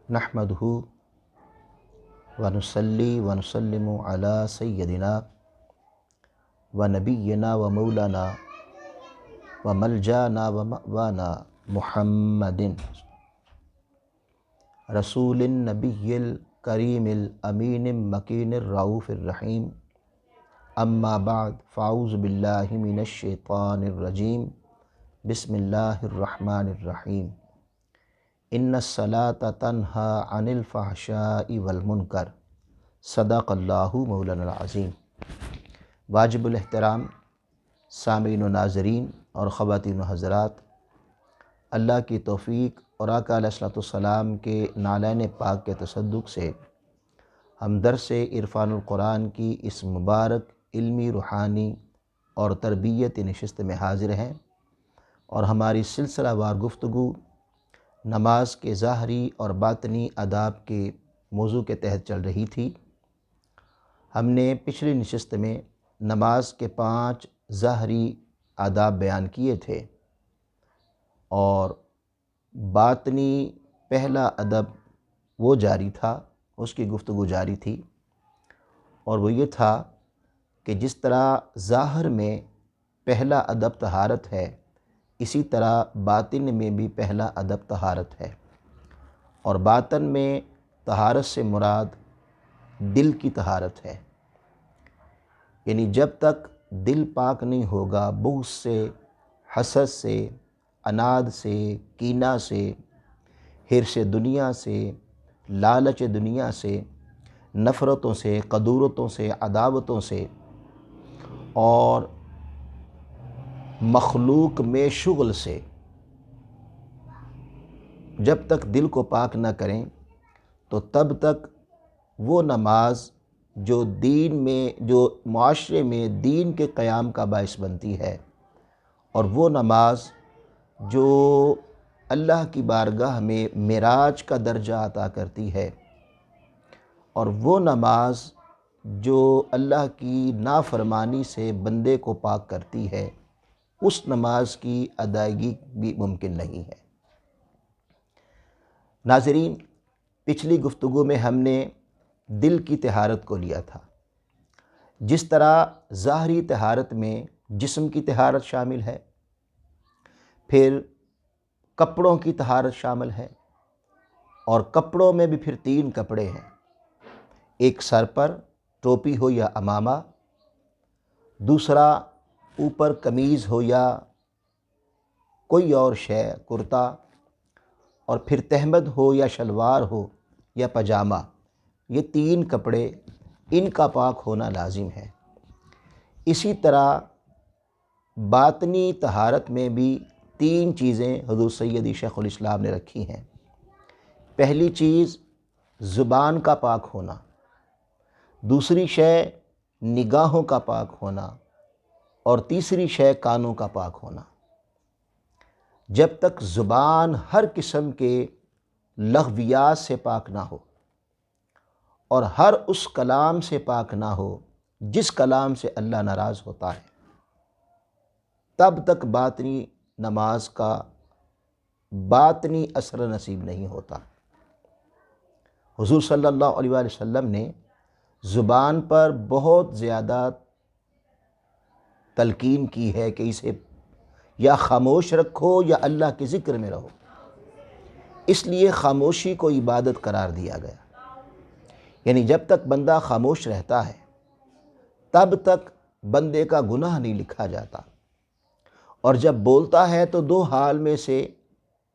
نحمدہ ونصلی ونسلم علی سیدنا و نبینا و مولانا و ملجانا و مأوانا محمد رسول النبی الکریم الامین المکین الرؤوف الرحیم اما بعد فاعوذ باللہ من الشیطان الرجیم بسم اللہ الرحمن الرحیم ان الصلاۃ تنہی عن الفحشاء والمنکر صدق اللہ مولانا العظیم۔ واجب الاحترام سامعین و ناظرین اور خواتین و حضرات، اللہ کی توفیق اور آقا علیہ الصلوۃ والسلام کے نالین پاک کے تصدق سے ہم درس عرفان القرآن کی اس مبارک علمی روحانی اور تربیتی نشست میں حاضر ہیں، اور ہماری سلسلہ وار گفتگو نماز کے ظاہری اور باطنی آداب کے موضوع کے تحت چل رہی تھی۔ ہم نے پچھلی نشست میں نماز کے 5 ظاہری آداب بیان کیے تھے، اور باطنی پہلا ادب وہ جاری تھا، اس کی گفتگو جاری تھی، اور وہ یہ تھا کہ جس طرح ظاہر میں پہلا ادب طہارت ہے، اسی طرح باطن میں بھی پہلا ادب طہارت ہے، اور باطن میں طہارت سے مراد دل کی طہارت ہے۔ یعنی جب تک دل پاک نہیں ہوگا بغض سے، حسد سے، عناد سے، کینہ سے، حرص دنیا سے، لالچ دنیا سے، نفرتوں سے، قدورتوں سے، عداوتوں سے، اور مخلوق میں شغل سے، جب تک دل کو پاک نہ کریں تو تب تک وہ نماز جو دین میں، جو معاشرے میں دین کے قیام کا باعث بنتی ہے، اور وہ نماز جو اللہ کی بارگاہ میں معراج کا درجہ عطا کرتی ہے، اور وہ نماز جو اللہ کی نافرمانی سے بندے کو پاک کرتی ہے، اس نماز کی ادائیگی بھی ممکن نہیں ہے۔ ناظرین، پچھلی گفتگو میں ہم نے دل کی طہارت کو لیا تھا۔ جس طرح ظاہری طہارت میں جسم کی طہارت شامل ہے، پھر کپڑوں کی طہارت شامل ہے، اور کپڑوں میں بھی پھر 3 کپڑے ہیں، ایک سر پر ٹوپی ہو یا عمامہ، دوسرا اوپر قمیض ہو یا کوئی اور شے، کرتا، اور پھر تہمد ہو یا شلوار ہو یا پاجامہ۔ یہ 3 کپڑے، ان کا پاک ہونا لازم ہے۔ اسی طرح باطنی طہارت میں بھی 3 چیزیں حضور سیدی شیخ الاسلام نے رکھی ہیں۔ پہلی چیز زبان کا پاک ہونا، دوسری شے نگاہوں کا پاک ہونا، اور تیسری شے کانوں کا پاک ہونا۔ جب تک زبان ہر قسم کے لغویات سے پاک نہ ہو، اور ہر اس کلام سے پاک نہ ہو جس کلام سے اللہ ناراض ہوتا ہے، تب تک باطنی نماز کا باطنی اثر نصیب نہیں ہوتا۔ حضور صلی اللہ علیہ وآلہ وسلم نے زبان پر بہت زیادہ تلقین کی ہے کہ اسے یا خاموش رکھو یا اللہ کے ذکر میں رہو۔ اس لیے خاموشی کو عبادت قرار دیا گیا۔ یعنی جب تک بندہ خاموش رہتا ہے تب تک بندے کا گناہ نہیں لکھا جاتا، اور جب بولتا ہے تو 2 حال میں سے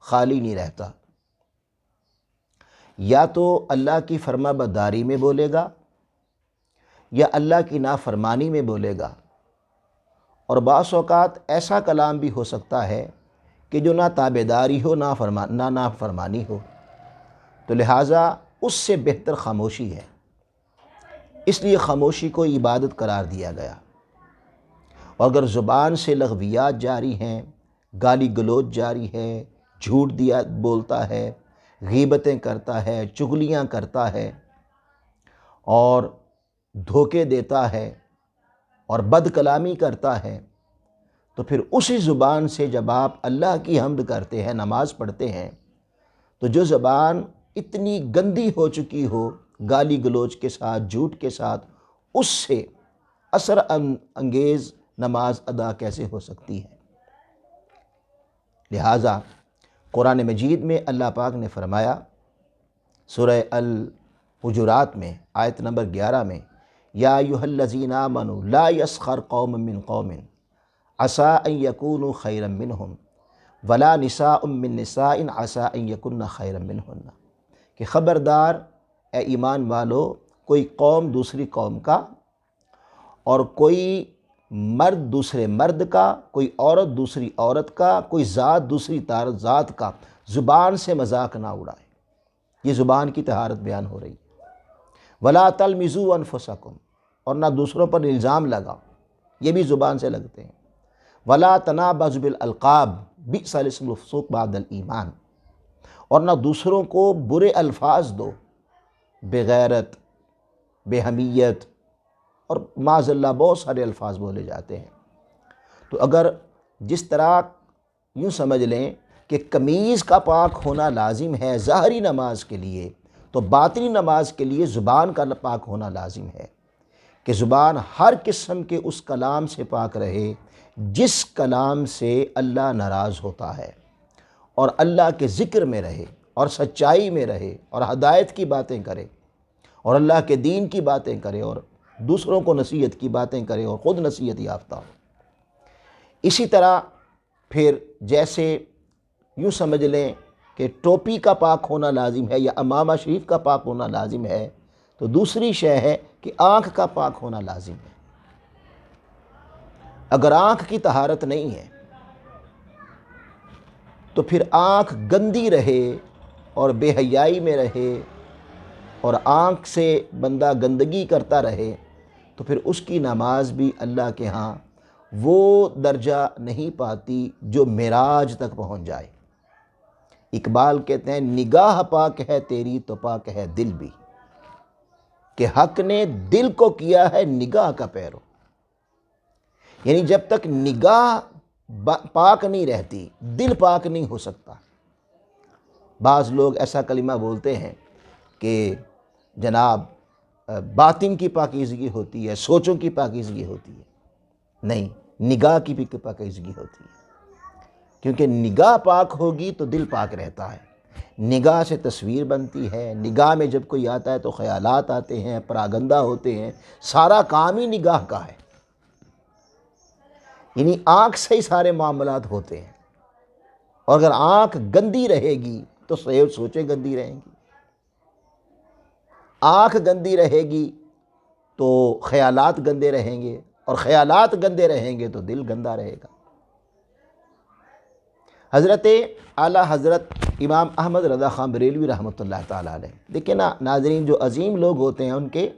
خالی نہیں رہتا، یا تو اللہ کی فرما برداری میں بولے گا یا اللہ کی نافرمانی میں بولے گا، اور بعض اوقات ایسا کلام بھی ہو سکتا ہے کہ جو نہ تابعداری ہو نہ نافرمانی ہو، تو لہٰذا اس سے بہتر خاموشی ہے۔ اس لیے خاموشی کو عبادت قرار دیا گیا۔ اور اگر زبان سے لغویات جاری ہیں، گالی گلوچ جاری ہے، جھوٹ بولتا ہے، غیبتیں کرتا ہے، چغلیاں کرتا ہے، اور دھوکے دیتا ہے، اور بد کلامی کرتا ہے، تو پھر اسی زبان سے جب آپ اللہ کی حمد کرتے ہیں، نماز پڑھتے ہیں، تو جو زبان اتنی گندی ہو چکی ہو گالی گلوچ کے ساتھ، جھوٹ کے ساتھ، اس سے اثر انگیز نماز ادا کیسے ہو سکتی ہے؟ لہٰذا قرآن مجید میں اللہ پاک نے فرمایا سورہ الحجرات میں آیت نمبر 11 میں، یا ایھا الذین آمنوا لا یسخر قوم من قوم عسى ان یکونوا خیرا منہم ولا نساء من نساء عسى ان یکن خیرا منہن، کہ خبردار اے ایمان والو، کوئی قوم دوسری قوم کا اور کوئی مرد دوسرے مرد کا، کوئی عورت دوسری عورت کا، کوئی ذات دوسری ذات کا زبان سے مذاق نہ اڑائے۔ یہ زبان کی طہارت بیان ہو رہی ہے۔ ولا تلمزوا انفسکم، اور نہ دوسروں پر الزام لگاؤ، یہ بھی زبان سے لگتے ہیں۔ ولا تنابزوا بالالقاب بئس الاسم الفسوق بعد الایمان، اور نہ دوسروں کو برے الفاظ دو، بغیرت، بے حمیت، اور معاذ اللہ بہت سارے الفاظ بولے جاتے ہیں۔ تو اگر جس طرح یوں سمجھ لیں کہ قمیض کا پاک ہونا لازم ہے ظاہری نماز کے لیے، تو باطنی نماز کے لیے زبان کا پاک ہونا لازم ہے، کہ زبان ہر قسم کے اس کلام سے پاک رہے جس کلام سے اللہ ناراض ہوتا ہے، اور اللہ کے ذکر میں رہے، اور سچائی میں رہے، اور ہدایت کی باتیں کرے، اور اللہ کے دین کی باتیں کرے، اور دوسروں کو نصیحت کی باتیں کرے، اور خود نصیحت یافتہ ہو۔ اسی طرح پھر جیسے یوں سمجھ لیں کہ ٹوپی کا پاک ہونا لازم ہے یا امامہ شریف کا پاک ہونا لازم ہے، تو دوسری شے ہے کہ آنکھ کا پاک ہونا لازم ہے۔ اگر آنکھ کی طہارت نہیں ہے تو پھر آنکھ گندی رہے اور بے حیائی میں رہے، اور آنکھ سے بندہ گندگی کرتا رہے، تو پھر اس کی نماز بھی اللہ کے ہاں وہ درجہ نہیں پاتی جو معراج تک پہنچ جائے۔ اقبال کہتے ہیں نگاہ پاک ہے تیری تو پاک ہے دل بھی، کہ حق نے دل کو کیا ہے نگاہ کا پیرو۔ یعنی جب تک نگاہ پاک نہیں رہتی دل پاک نہیں ہو سکتا۔ بعض لوگ ایسا کلمہ بولتے ہیں کہ جناب باطن کی پاکیزگی ہوتی ہے، سوچوں کی پاکیزگی ہوتی ہے۔ نہیں، نگاہ کی بھی پاکیزگی ہوتی ہے، کیونکہ نگاہ پاک ہوگی تو دل پاک رہتا ہے۔ نگاہ سے تصویر بنتی ہے، نگاہ میں جب کوئی آتا ہے تو خیالات آتے ہیں، پراگندہ ہوتے ہیں، سارا کام ہی نگاہ کا ہے۔ یعنی آنکھ سے ہی سارے معاملات ہوتے ہیں، اور اگر آنکھ گندی رہے گی تو سوچیں گندی رہیں گی، آنکھ گندی رہے گی تو خیالات گندے رہیں گے، اور خیالات گندے رہیں گے تو دل گندا رہے گا۔ حضرت اعلیٰ حضرت امام احمد رضا خان بریلوی رحمۃ اللہ تعالیٰ علیہ، دیکھیں نا ناظرین، جو عظیم لوگ ہوتے ہیں ان کے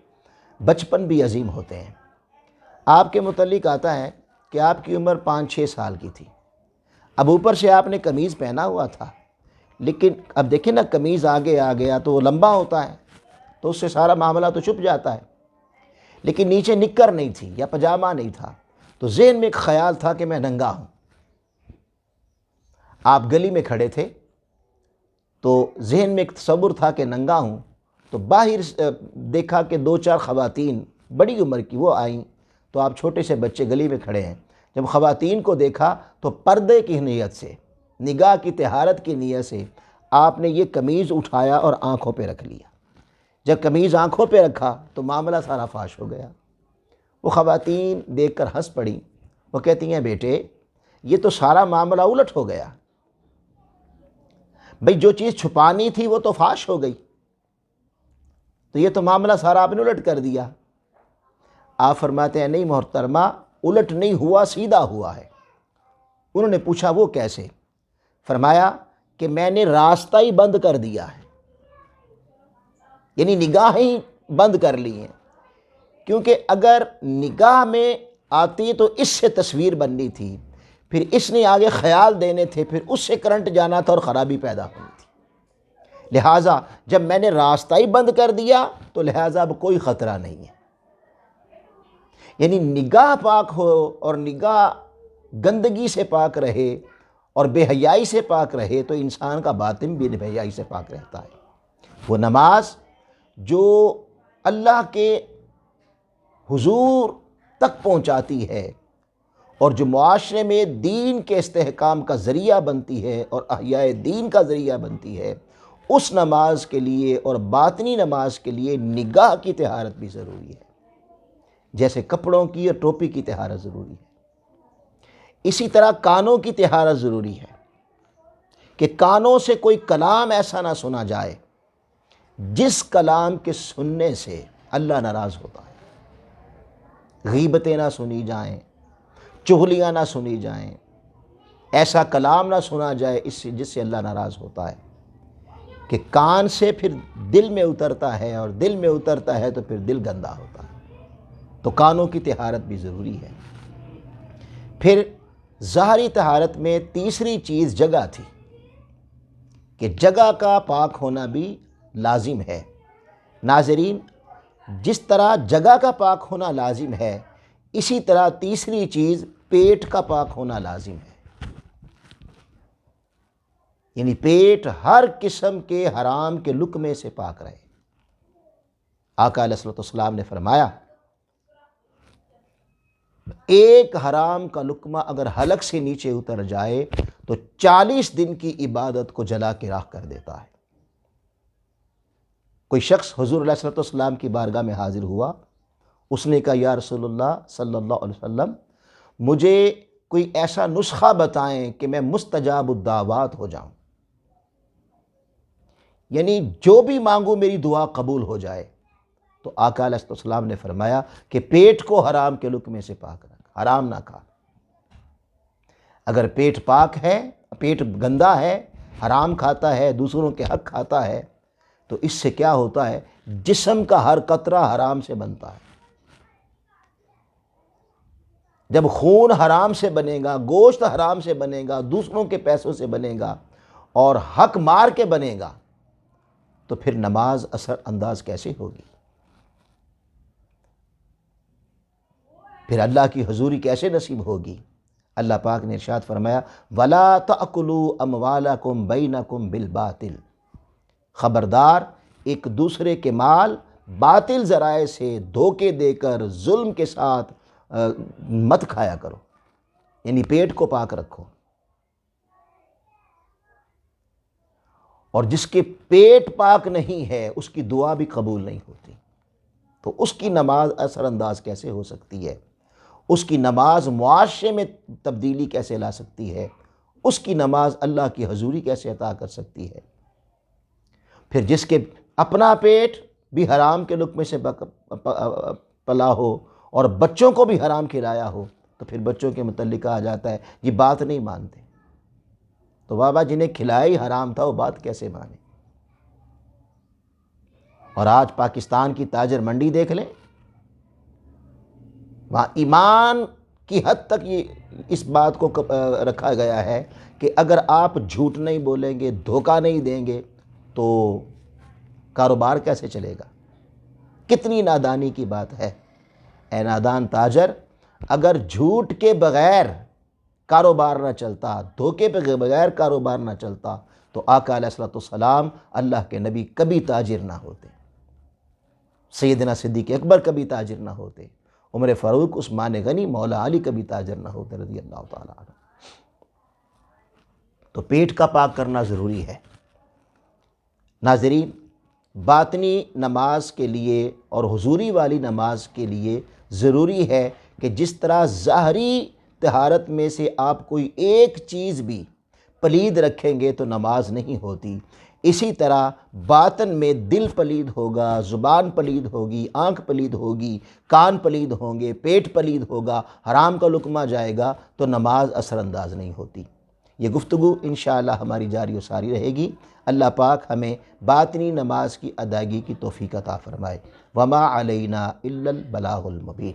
بچپن بھی عظیم ہوتے ہیں۔ آپ کے متعلق آتا ہے کہ آپ کی عمر 5-6 سال کی تھی، اب اوپر سے آپ نے قمیض پہنا ہوا تھا، لیکن اب دیکھیں نا قمیض آگے آ گیا تو وہ لمبا ہوتا ہے تو اس سے سارا معاملہ تو چھپ جاتا ہے، لیکن نیچے نکر نہیں تھی یا پجامہ نہیں تھا، تو ذہن میں ایک خیال تھا کہ میں ننگا ہوں۔ آپ گلی میں کھڑے تھے تو ذہن میں ایک تصور تھا کہ ننگا ہوں، تو باہر دیکھا کہ 2-4 خواتین بڑی عمر کی وہ آئیں، تو آپ چھوٹے سے بچے گلی میں کھڑے ہیں، جب خواتین کو دیکھا تو پردے کی نیت سے، نگاہ کی طہارت کی نیت سے آپ نے یہ قمیض اٹھایا اور آنکھوں پہ رکھ لیا۔ جب قمیض آنکھوں پہ رکھا تو معاملہ سارا فاش ہو گیا۔ وہ خواتین دیکھ کر ہنس پڑیں، وہ کہتی ہیں بیٹے یہ تو سارا معاملہ الٹ ہو گیا، بھئی جو چیز چھپانی تھی وہ تو فاش ہو گئی، تو یہ تو معاملہ سارا آپ نے الٹ کر دیا۔ آپ فرماتے ہیں نہیں محترمہ، الٹ نہیں ہوا، سیدھا ہوا ہے۔ انہوں نے پوچھا وہ کیسے؟ فرمایا کہ میں نے راستہ ہی بند کر دیا ہے، یعنی نگاہیں ہی بند کر لی ہیں، کیونکہ اگر نگاہ میں آتی تو اس سے تصویر بننی تھی، پھر اس نے آگے خیال دینے تھے، پھر اس سے کرنٹ جانا تھا اور خرابی پیدا ہونی تھی۔ لہٰذا جب میں نے راستہ ہی بند کر دیا تو لہٰذا اب کوئی خطرہ نہیں ہے۔ یعنی نگاہ پاک ہو اور نگاہ گندگی سے پاک رہے اور بے حیائی سے پاک رہے تو انسان کا باطن بھی بے حیائی سے پاک رہتا ہے۔ وہ نماز جو اللہ کے حضور تک پہنچاتی ہے اور جو معاشرے میں دین کے استحکام کا ذریعہ بنتی ہے اور احیاء دین کا ذریعہ بنتی ہے، اس نماز کے لیے اور باطنی نماز کے لیے نگاہ کی طہارت بھی ضروری ہے، جیسے کپڑوں کی اور ٹوپی کی طہارت ضروری ہے۔ اسی طرح کانوں کی طہارت ضروری ہے کہ کانوں سے کوئی کلام ایسا نہ سنا جائے جس کلام کے سننے سے اللہ ناراض ہوتا ہے۔ غیبتیں نہ سنی جائیں، چغلیاں نہ سنی جائیں، ایسا کلام نہ سنا جائے جس سے اللہ ناراض ہوتا ہے، کہ کان سے پھر دل میں اترتا ہے اور دل میں اترتا ہے تو پھر دل گندا ہوتا ہے۔ تو کانوں کی طہارت بھی ضروری ہے۔ پھر ظاہری طہارت میں تیسری چیز جگہ تھی کہ جگہ کا پاک ہونا بھی لازم ہے۔ ناظرین، جس طرح جگہ کا پاک ہونا لازم ہے، اسی طرح تیسری چیز پیٹ کا پاک ہونا لازم ہے، یعنی پیٹ ہر قسم کے حرام کے لقمے سے پاک رہے۔ آقا علیہ الصلوۃ والسلام نے فرمایا، ایک حرام کا لقمہ اگر حلق سے نیچے اتر جائے تو 40 دن کی عبادت کو جلا کے راکھ کر دیتا ہے۔ کوئی شخص حضور علیہ الصلوۃ والسلام کی بارگاہ میں حاضر ہوا، اس نے کہا یا رسول اللہ صلی اللہ علیہ وسلم، مجھے کوئی ایسا نسخہ بتائیں کہ میں مستجاب الدعوات ہو جاؤں، یعنی جو بھی مانگوں میری دعا قبول ہو جائے۔ تو آقا علیہ السلام نے فرمایا کہ پیٹ کو حرام کے لقمے سے پاک رکھ، حرام نہ کھا۔ اگر پیٹ پاک ہے، پیٹ گندا ہے، حرام کھاتا ہے، دوسروں کے حق کھاتا ہے، تو اس سے کیا ہوتا ہے؟ جسم کا ہر قطرہ حرام سے بنتا ہے۔ جب خون حرام سے بنے گا، گوشت حرام سے بنے گا، دوسروں کے پیسوں سے بنے گا اور حق مار کے بنے گا، تو پھر نماز اثر انداز کیسے ہوگی؟ پھر اللہ کی حضوری کیسے نصیب ہوگی؟ اللہ پاک نے ارشاد فرمایا وَلَا تَأْكُلُوا أَمْوَالَكُمْ بَيْنَكُمْ بِالْبَاطِلِ، خبردار ایک دوسرے کے مال باطل ذرائع سے دھوکے دے کر ظلم کے ساتھ مت کھایا کرو، یعنی پیٹ کو پاک رکھو۔ اور جس کے پیٹ پاک نہیں ہے اس کی دعا بھی قبول نہیں ہوتی، تو اس کی نماز اثر انداز کیسے ہو سکتی ہے؟ اس کی نماز معاشرے میں تبدیلی کیسے لا سکتی ہے؟ اس کی نماز اللہ کی حضوری کیسے عطا کر سکتی ہے؟ پھر جس کے اپنا پیٹ بھی حرام کے لقمے سے پلا ہو اور بچوں کو بھی حرام کھلایا ہو، تو پھر بچوں کے متعلق کہا جاتا ہے یہ بات نہیں مانتے۔ تو بابا جنہیں کھلائی حرام تھا وہ بات کیسے مانے؟ اور آج پاکستان کی تاجر منڈی دیکھ لیں، وہاں ایمان کی حد تک یہ اس بات کو رکھا گیا ہے کہ اگر آپ جھوٹ نہیں بولیں گے، دھوکہ نہیں دیں گے تو کاروبار کیسے چلے گا؟ کتنی نادانی کی بات ہے۔ اے نادان تاجر، اگر جھوٹ کے بغیر کاروبار نہ چلتا، دھوکے کے بغیر کاروبار نہ چلتا، تو آقا علیہ السلام اللہ کے نبی کبھی تاجر نہ ہوتے، سیدنا صدیق اکبر کبھی تاجر نہ ہوتے، عمر فاروق، عثمان غنی، مولا علی کبھی تاجر نہ ہوتے رضی اللہ تعالیٰ عنہ۔ تو پیٹ کا پاک کرنا ضروری ہے۔ ناظرین، باطنی نماز کے لیے اور حضوری والی نماز کے لیے ضروری ہے کہ جس طرح ظاہری طہارت میں سے آپ کوئی ایک چیز بھی پلید رکھیں گے تو نماز نہیں ہوتی، اسی طرح باطن میں دل پلید ہوگا، زبان پلید ہوگی، آنکھ پلید ہوگی، کان پلید ہوں گے، پیٹ پلید ہوگا، حرام کا لقمہ جائے گا تو نماز اثر انداز نہیں ہوتی۔ یہ گفتگو انشاءاللہ ہماری جاری و ساری رہے گی۔ اللہ پاک ہمیں باطنی نماز کی ادائیگی کی توفیق عطا فرمائے۔ وما علینا الا البلاغ المبین۔